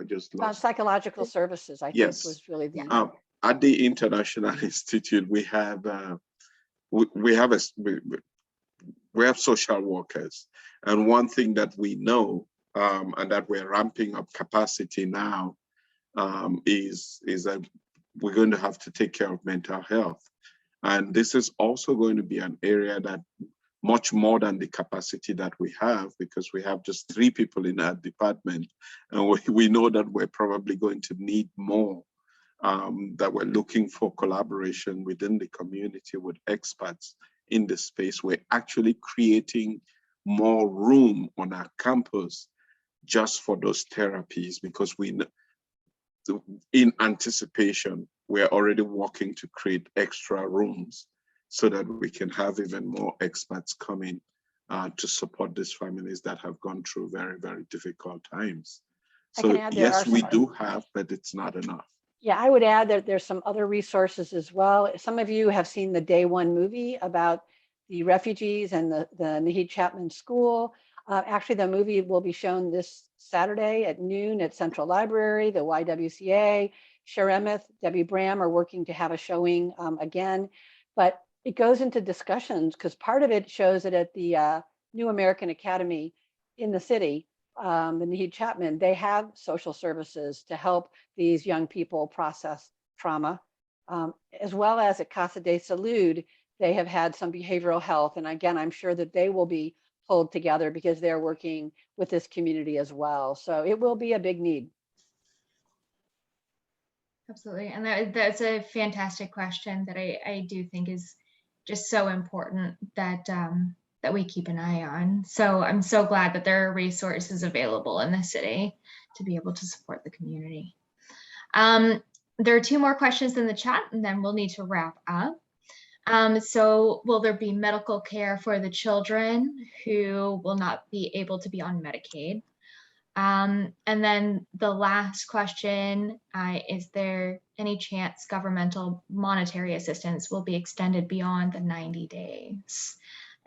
just lost. About psychological services, I think was really the. At the International Institute, we have social workers, and one thing that we know and that we're ramping up capacity now is that we're going to have to take care of mental health, and this is also going to be an area that much more than the capacity that we have, because we have just 3 people in our department, and we know that we're probably going to need more, that we're looking for collaboration within the community with experts in the space. We're actually creating more room on our campus just for those therapies, because we, in anticipation, we're already working to create extra rooms so that we can have even more experts coming to support these families that have gone through very, very difficult times. I can So add there yes, are we some- do have, but it's not enough. Yeah, I would add that there's some other resources as well. Some of you have seen the Day One movie about the refugees and the Naheed Chapman School. Actually, the movie will be shown this Saturday at noon at Central Library. The YWCA, Sheremeth, Debbie Bram are working to have a showing again. But it goes into discussions, because part of it shows that at the New American Academy in the city, the Naheed Chapman, they have social services to help these young people process trauma, as well as at Casa de Salud, they have had some behavioral health. And again, I'm sure that they will be pulled together because they're working with this community as well. So it will be a big need. Absolutely. And that's a fantastic question that I do think is just so important that that we keep an eye on. So I'm so glad that there are resources available in the city to be able to support the community. There are 2 more questions in the chat, and then we'll need to wrap up. So will there be medical care for the children who will not be able to be on Medicaid? And then the last question, is there any chance governmental monetary assistance will be extended beyond the 90 days?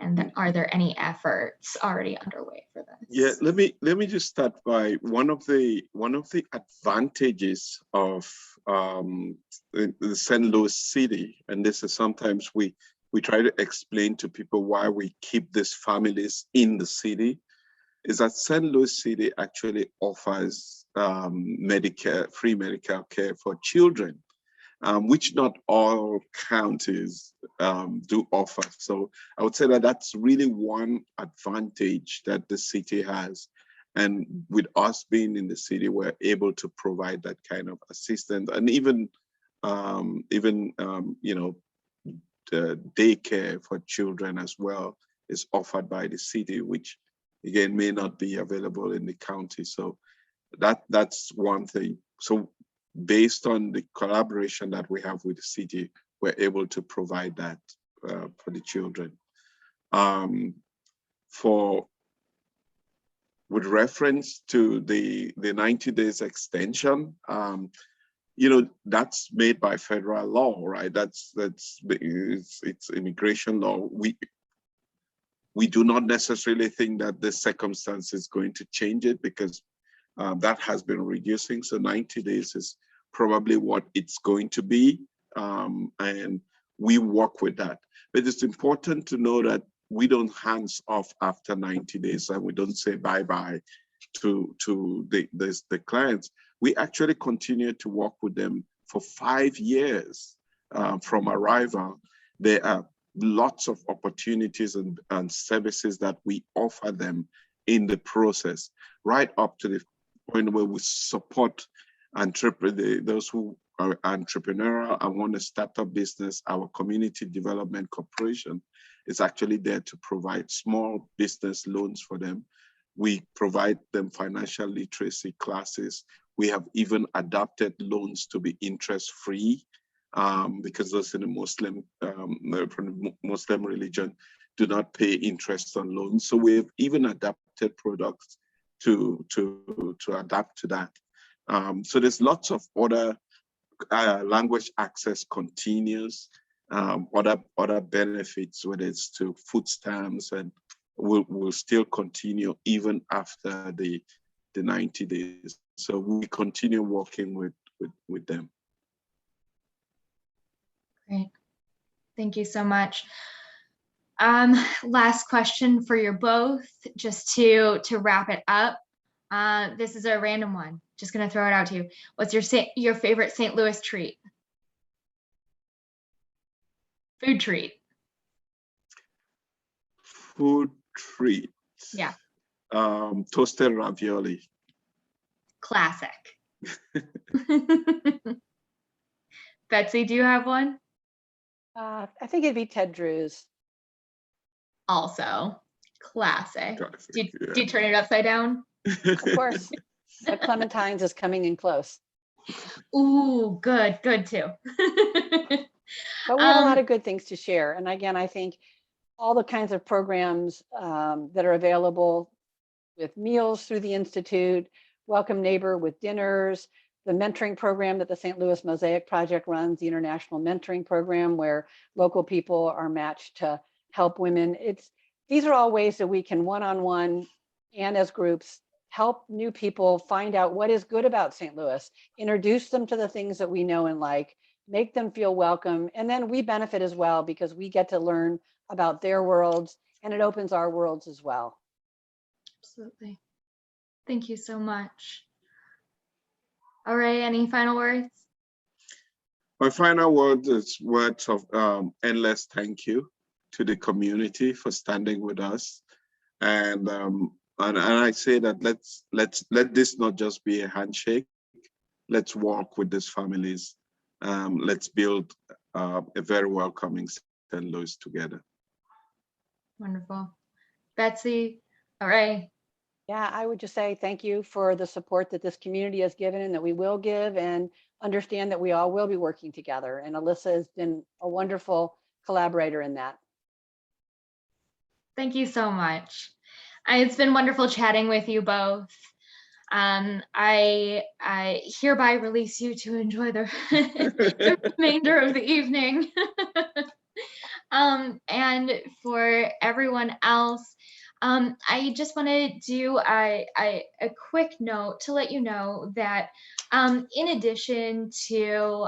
And are there any efforts already underway for this? Yeah, let me just start by one of the advantages of the St. Louis City, and this is sometimes we try to explain to people why we keep these families in the city, is that St. Louis City actually offers Medicare, free medical care for children, which not all counties do offer. So I would say that that's really one advantage that the city has. And with us being in the city, we're able to provide that kind of assistance, and even you know, the daycare for children as well is offered by the city, which again may not be available in the county. So that's one thing. So based on the collaboration that we have with the city, we're able to provide that for the children. With reference to the 90 days extension, you know, that's made by federal law, right? It's immigration law. We do not necessarily think that the circumstance is going to change it, because that has been reducing. So 90 days is probably what it's going to be. And we work with that. But it's important to know that we don't hands off after 90 days, and we don't say bye-bye to the clients. We actually continue to work with them for 5 years from arrival. There are lots of opportunities and services that we offer them in the process, right up to the point where we support those who are entrepreneurial and want to start up business. Our community development corporation is actually there to provide small business loans for them. We provide them financial literacy classes. We have even adapted loans to be interest-free, because those in the Muslim religion do not pay interest on loans. So we have even adapted products to adapt to that. So there's lots of other language access continues, other benefits, whether it's to food stamps, and will still continue even after the 90 days. So we continue working with them. Great. Thank you so much. Last question for you both, just to wrap it up. This is a random one. Just gonna throw it out to you. What's your favorite St. Louis treat? Food treat. food treat. Yeah. Toasted ravioli. Classic. Betsy, do you have one? I think it'd be Ted Drew's. Also, classic. Classic, Do yeah. you turn it upside down? Of course, but Clementine's is coming in close. Ooh, good too. But we have a lot of good things to share. And again, I think all the kinds of programs that are available with meals through the Institute, Welcome Neighbor with dinners, the mentoring program that the St. Louis Mosaic Project runs, the International Mentoring Program, where local people are matched to help women. These are all ways that we can one-on-one and as groups help new people find out what is good about St. Louis, introduce them to the things that we know and like, make them feel welcome. And then we benefit as well because we get to learn about their worlds and it opens our worlds as well. Absolutely. Thank you so much. Arrey, any final words? My final word is words of endless thank you to the community for standing with us. And I say that let this not just be a handshake. Let's walk with these families. Let's build a very welcoming St. Louis together. Wonderful. Betsy, Arrey. Yeah, I would just say thank you for the support that this community has given and that we will give, and understand that we all will be working together. And Alyssa has been a wonderful collaborator in that. Thank you so much. It's been wonderful chatting with you both. I hereby release you to enjoy the, the remainder of the evening. And for everyone else, I just want to do a quick note to let you know that in addition to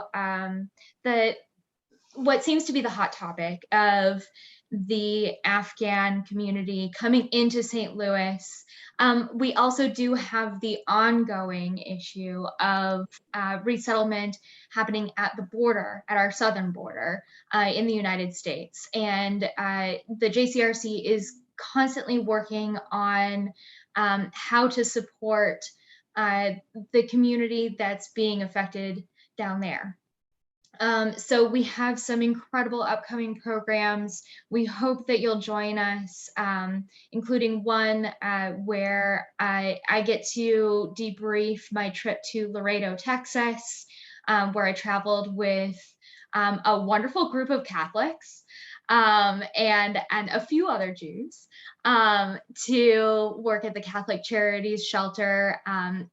what seems to be the hot topic of the Afghan community coming into St. Louis, we also do have the ongoing issue of resettlement happening at the border, at our southern border in the United States. And the JCRC is constantly working on how to support the community that's being affected down there. So we have some incredible upcoming programs. We hope that you'll join us, including one where I get to debrief my trip to Laredo, Texas, where I traveled with a wonderful group of Catholics and a few other Jews to work at the Catholic Charities Shelter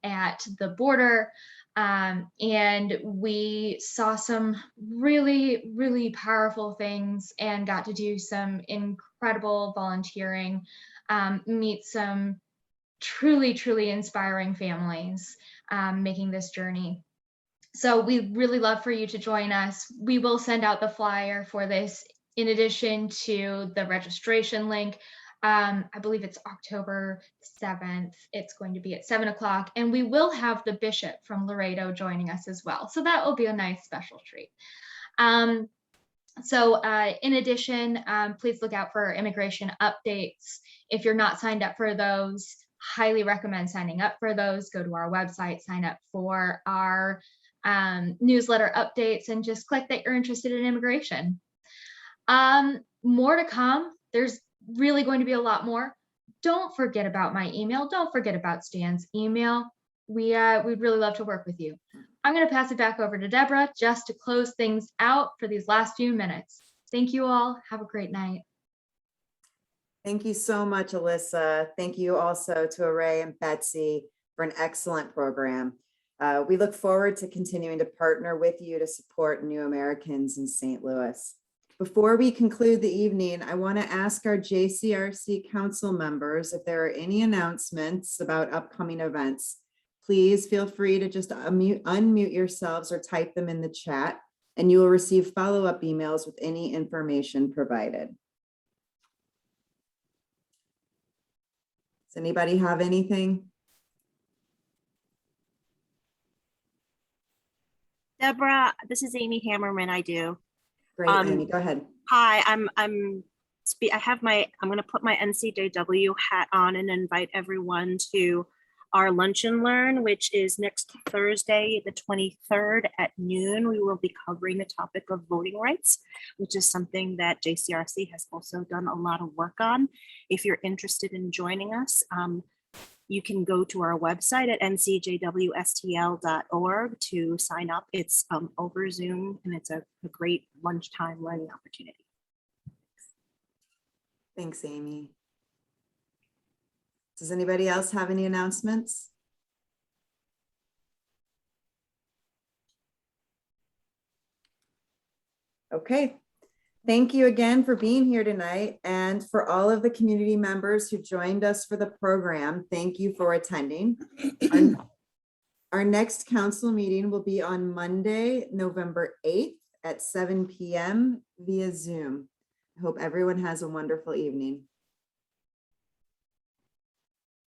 at the border. And we saw some really, really powerful things and got to do some incredible volunteering, meet some truly, truly inspiring families making this journey. So we'd really love for you to join us. We will send out the flyer for this in addition to the registration link. I believe it's October 7th. It's going to be at 7 o'clock, and we will have the bishop from Laredo joining us as well. So that will be a nice special treat. So in addition, please look out for our immigration updates. If you're not signed up for those, highly recommend signing up for those. Go to our website, sign up for our newsletter updates, and just click that you're interested in immigration. More to come. There's really going to be a lot more. Don't forget about my email. Don't forget about Stan's email. We'd really love to work with you. I'm going to pass it back over to Deborah just to close things out for these last few minutes. Thank you all. Have a great night. Thank you so much, Alyssa. Thank you also to Arrey and Betsy for an excellent program. We look forward to continuing to partner with you to support new Americans in St. Louis. Before we conclude the evening, I want to ask our JCRC council members if there are any announcements about upcoming events. Please feel free to just unmute yourselves or type them in the chat, and you will receive follow-up emails with any information provided. Does anybody have anything? Deborah, this is Amy Hammerman. I do. Great, Amy, go ahead. Hi, I'm I'm going to put my NCJW hat on and invite everyone to our Lunch and Learn, which is next Thursday, the 23rd at noon. We will be covering the topic of voting rights, which is something that JCRC has also done a lot of work on. If you're interested in joining us, you can go to our website at ncjwstl.org to sign up. It's over Zoom, and it's a great lunchtime learning opportunity. Thanks, Amy. Does anybody else have any announcements? Okay. Thank you again for being here tonight, and for all of the community members who joined us for the program. Thank you for attending. Our next council meeting will be on Monday, November 8th at 7 p.m. via Zoom. I hope everyone has a wonderful evening.